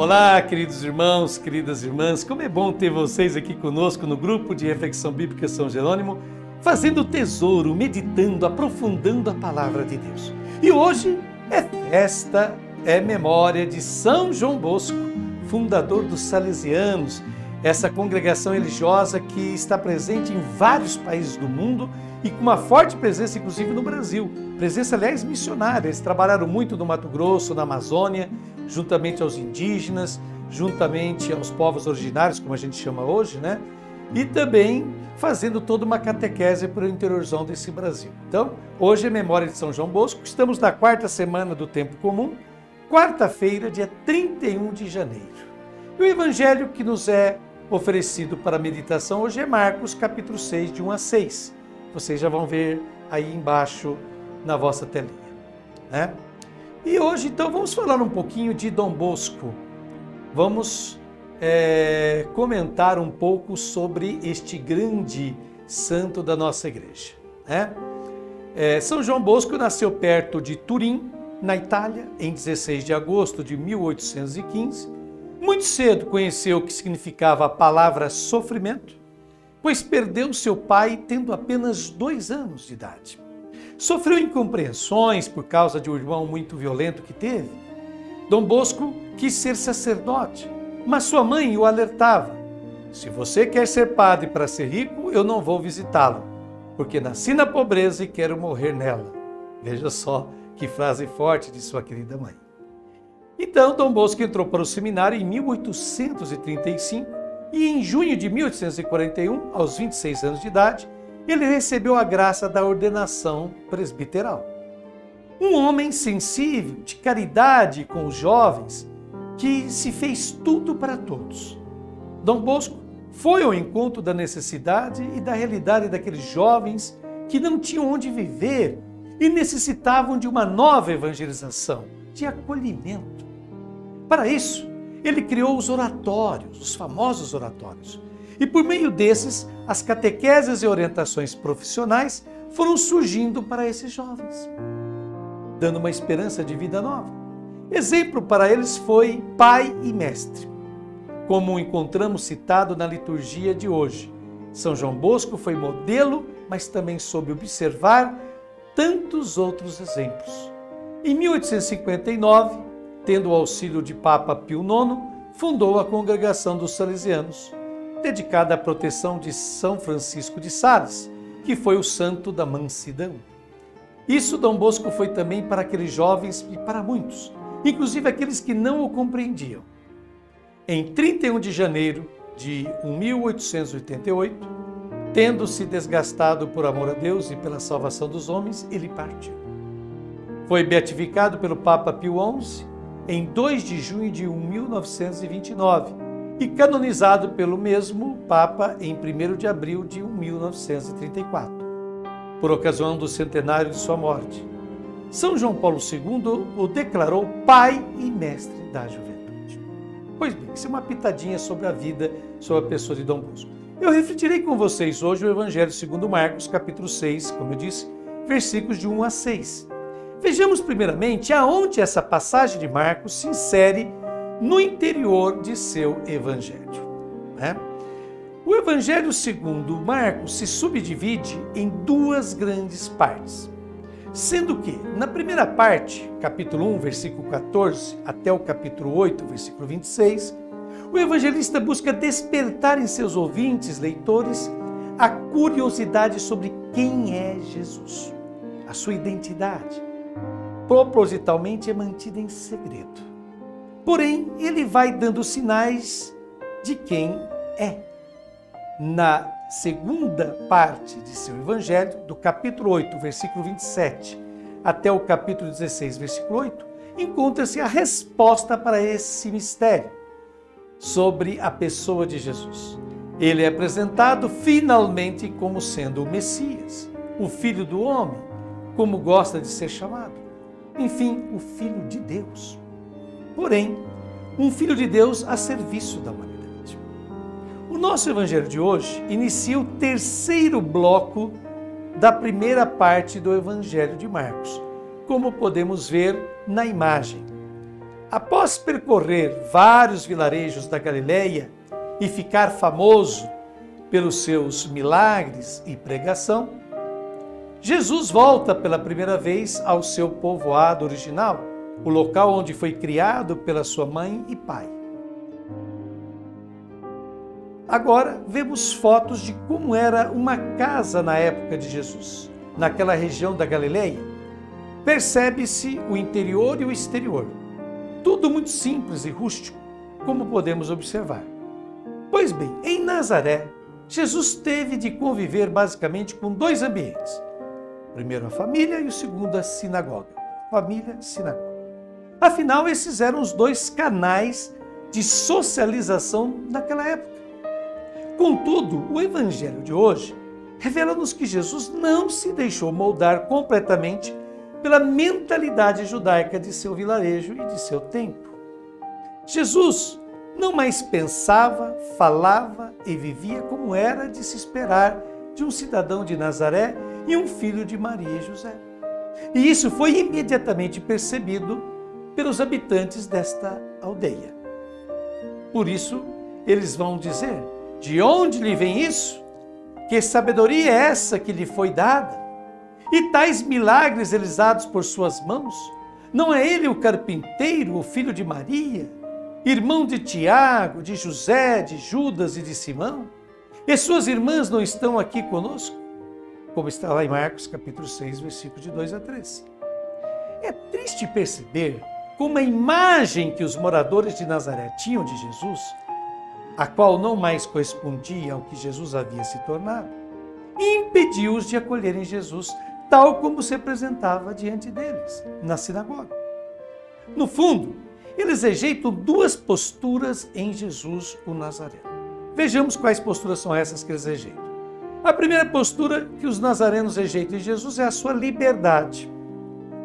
Olá, queridos irmãos, queridas irmãs, como é bom ter vocês aqui conosco no grupo de Reflexão Bíblica São Jerônimo, fazendo tesouro, meditando, aprofundando a Palavra de Deus. E hoje é festa, é memória de São João Bosco, fundador dos Salesianos, essa congregação religiosa que está presente em vários países do mundo e com uma forte presença, inclusive, no Brasil. Presença, aliás, missionária. Eles trabalharam muito no Mato Grosso, na Amazônia, juntamente aos indígenas, juntamente aos povos originários, como a gente chama hoje, né? E também fazendo toda uma catequese para o interiorzão desse Brasil. Então, hoje é memória de São João Bosco. Estamos na quarta semana do Tempo Comum, quarta-feira, dia 31 de janeiro. E o evangelho que nos é oferecido para a meditação hoje é Marcos, capítulo 6, de 1 a 6. Vocês já vão ver aí embaixo na vossa telinha, né? E hoje, então, vamos falar um pouquinho de Dom Bosco. Vamos comentar um pouco sobre este grande santo da nossa igreja, né? São João Bosco nasceu perto de Turim, na Itália, em 16 de agosto de 1815. Muito cedo conheceu o que significava a palavra sofrimento, pois perdeu seu pai tendo apenas 2 anos de idade. Sofreu incompreensões por causa de um irmão muito violento que teve. Dom Bosco quis ser sacerdote, mas sua mãe o alertava: se você quer ser padre para ser rico, eu não vou visitá-lo, porque nasci na pobreza e quero morrer nela. Veja só que frase forte de sua querida mãe. Então, Dom Bosco entrou para o seminário em 1835 e em junho de 1841, aos 26 anos de idade, ele recebeu a graça da ordenação presbiteral. Um homem sensível, de caridade com os jovens, que se fez tudo para todos. Dom Bosco foi ao encontro da necessidade e da realidade daqueles jovens que não tinham onde viver e necessitavam de uma nova evangelização, de acolhimento. Para isso, ele criou os oratórios, os famosos oratórios. E por meio desses, as catequeses e orientações profissionais foram surgindo para esses jovens, dando uma esperança de vida nova. Exemplo para eles foi pai e mestre, como encontramos citado na liturgia de hoje. São João Bosco foi modelo, mas também soube observar tantos outros exemplos. Em 1859, tendo o auxílio de Papa Pio IX, fundou a Congregação dos Salesianos, dedicada à proteção de São Francisco de Sales, que foi o santo da mansidão. Isso Dom Bosco foi também para aqueles jovens e para muitos, inclusive aqueles que não o compreendiam. Em 31 de janeiro de 1888, tendo se desgastado por amor a Deus e pela salvação dos homens, ele partiu. Foi beatificado pelo Papa Pio XI em 2 de junho de 1929 e canonizado pelo mesmo Papa em 1º de abril de 1934, por ocasião do centenário de sua morte. São João Paulo II o declarou pai e mestre da juventude. Pois bem, isso é uma pitadinha sobre a vida, sobre a pessoa de Dom Bosco. Eu refletirei com vocês hoje o Evangelho segundo Marcos, capítulo 6, como eu disse, versículos de 1 a 6. Vejamos primeiramente aonde essa passagem de Marcos se insere no interior de seu evangelho, né? O Evangelho segundo Marcos se subdivide em 2 grandes partes, sendo que, na primeira parte, capítulo 1, versículo 14, até o capítulo 8, versículo 26, o evangelista busca despertar em seus ouvintes, leitores, a curiosidade sobre quem é Jesus, a sua identidade. Propositalmente é mantida em segredo. Porém, ele vai dando sinais de quem é. Na segunda parte de seu evangelho, do capítulo 8, versículo 27, até o capítulo 16, versículo 8, encontra-se a resposta para esse mistério sobre a pessoa de Jesus. Ele é apresentado finalmente como sendo o Messias, o Filho do Homem, como gosta de ser chamado. Enfim, o Filho de Deus. Porém, um Filho de Deus a serviço da humanidade. O nosso Evangelho de hoje inicia o 3º bloco da primeira parte do Evangelho de Marcos, como podemos ver na imagem. Após percorrer vários vilarejos da Galileia e ficar famoso pelos seus milagres e pregação, Jesus volta pela primeira vez ao seu povoado original, o local onde foi criado pela sua mãe e pai. Agora vemos fotos de como era uma casa na época de Jesus, naquela região da Galileia. Percebe-se o interior e o exterior. Tudo muito simples e rústico, como podemos observar. Pois bem, em Nazaré, Jesus teve de conviver basicamente com dois ambientes. Primeiro a família e o segundo a sinagoga. Família, sinagoga. Afinal, esses eram os dois canais de socialização naquela época. Contudo, o evangelho de hoje revela-nos que Jesus não se deixou moldar completamente pela mentalidade judaica de seu vilarejo e de seu tempo. Jesus não mais pensava, falava e vivia como era de se esperar de um cidadão de Nazaré e um filho de Maria e José. E isso foi imediatamente percebido pelos habitantes desta aldeia. Por isso, eles vão dizer: de onde lhe vem isso? Que sabedoria é essa que lhe foi dada? E tais milagres realizados por suas mãos? Não é ele o carpinteiro, o filho de Maria, irmão de Tiago, de José, de Judas e de Simão? E suas irmãs não estão aqui conosco? Como está lá em Marcos, capítulo 6, versículos de 2 a 3. É triste perceber como a imagem que os moradores de Nazaré tinham de Jesus, a qual não mais correspondia ao que Jesus havia se tornado, impediu-os de acolherem Jesus tal como se apresentava diante deles, na sinagoga. No fundo, eles rejeitam duas posturas em Jesus, o Nazareno. Vejamos quais posturas são essas que eles rejeitam. A primeira postura que os nazarenos rejeitam em Jesus é a sua liberdade.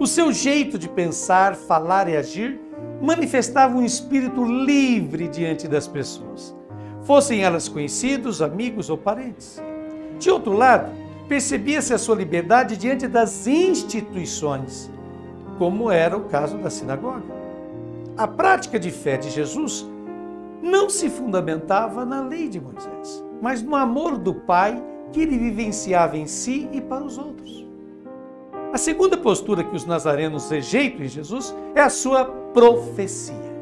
O seu jeito de pensar, falar e agir manifestava um espírito livre diante das pessoas, fossem elas conhecidos, amigos ou parentes. De outro lado, percebia-se a sua liberdade diante das instituições, como era o caso da sinagoga. A prática de fé de Jesus não se fundamentava na lei de Moisés, mas no amor do Pai que ele vivenciava em si e para os outros. A segunda postura que os nazarenos rejeitam em Jesus é a sua profecia.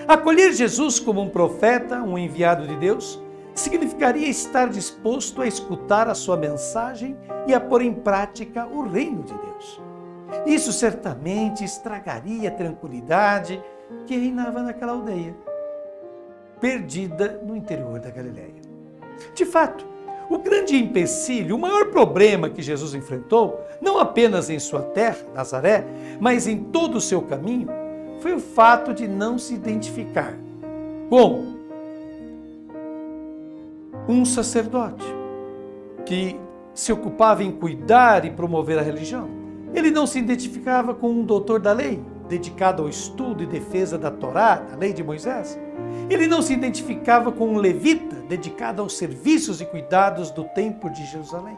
Acolher Jesus como um profeta, um enviado de Deus, significaria estar disposto a escutar a sua mensagem e a pôr em prática o reino de Deus. Isso certamente estragaria a tranquilidade que reinava naquela aldeia, perdida no interior da Galileia. De fato, o grande empecilho, o maior problema que Jesus enfrentou, não apenas em sua terra, Nazaré, mas em todo o seu caminho, foi o fato de não se identificar com um sacerdote que se ocupava em cuidar e promover a religião. Ele não se identificava com um doutor da lei, dedicado ao estudo e defesa da Torá, da lei de Moisés. Ele não se identificava com um levita, dedicado aos serviços e cuidados do templo de Jerusalém.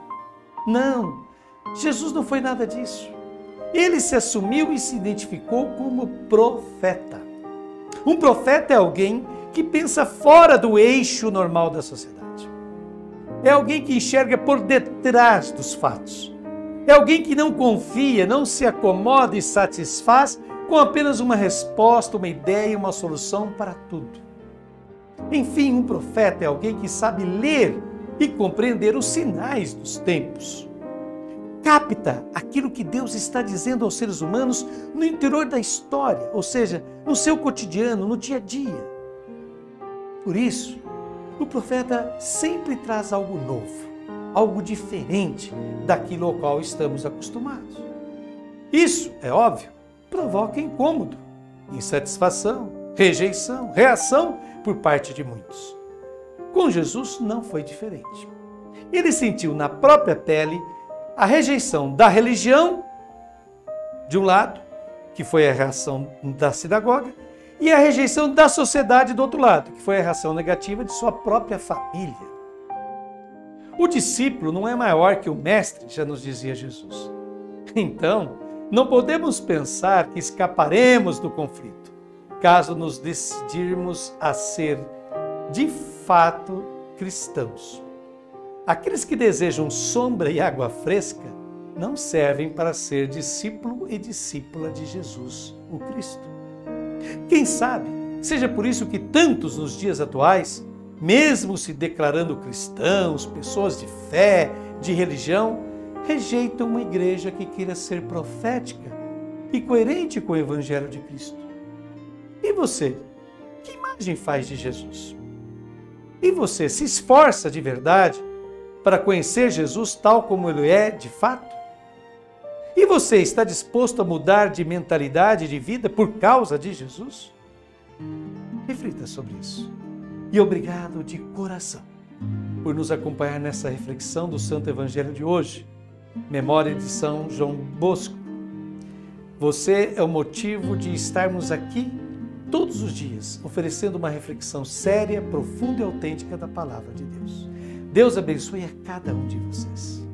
Não, Jesus não foi nada disso. Ele se assumiu e se identificou como profeta. Um profeta é alguém que pensa fora do eixo normal da sociedade. É alguém que enxerga por detrás dos fatos. É alguém que não confia, não se acomoda e satisfaz com apenas uma resposta, uma ideia, uma solução para tudo. Enfim, um profeta é alguém que sabe ler e compreender os sinais dos tempos. Capta aquilo que Deus está dizendo aos seres humanos no interior da história, ou seja, no seu cotidiano, no dia a dia. Por isso, o profeta sempre traz algo novo, algo diferente daquilo ao qual estamos acostumados. Isso, é óbvio, provoca incômodo, insatisfação, rejeição, reação por parte de muitos. Com Jesus não foi diferente. Ele sentiu na própria pele a rejeição da religião, de um lado, que foi a reação da sinagoga, e a rejeição da sociedade do outro lado, que foi a reação negativa de sua própria família. O discípulo não é maior que o mestre, já nos dizia Jesus. Então, não podemos pensar que escaparemos do conflito. caso nos decidirmos a ser, de fato, cristãos. Aqueles que desejam sombra e água fresca não servem para ser discípulo e discípula de Jesus, o Cristo. Quem sabe, seja por isso que tantos nos dias atuais, mesmo se declarando cristãos, pessoas de fé, de religião, rejeitam uma igreja que queira ser profética e coerente com o Evangelho de Cristo. E você, que imagem faz de Jesus? E você se esforça de verdade para conhecer Jesus tal como Ele é de fato? E você está disposto a mudar de mentalidade de vida por causa de Jesus? Reflita sobre isso. E obrigado de coração por nos acompanhar nessa reflexão do Santo Evangelho de hoje. Memória de São João Bosco. Você é o motivo de estarmos aqui todos os dias, oferecendo uma reflexão séria, profunda e autêntica da Palavra de Deus. Deus abençoe a cada um de vocês.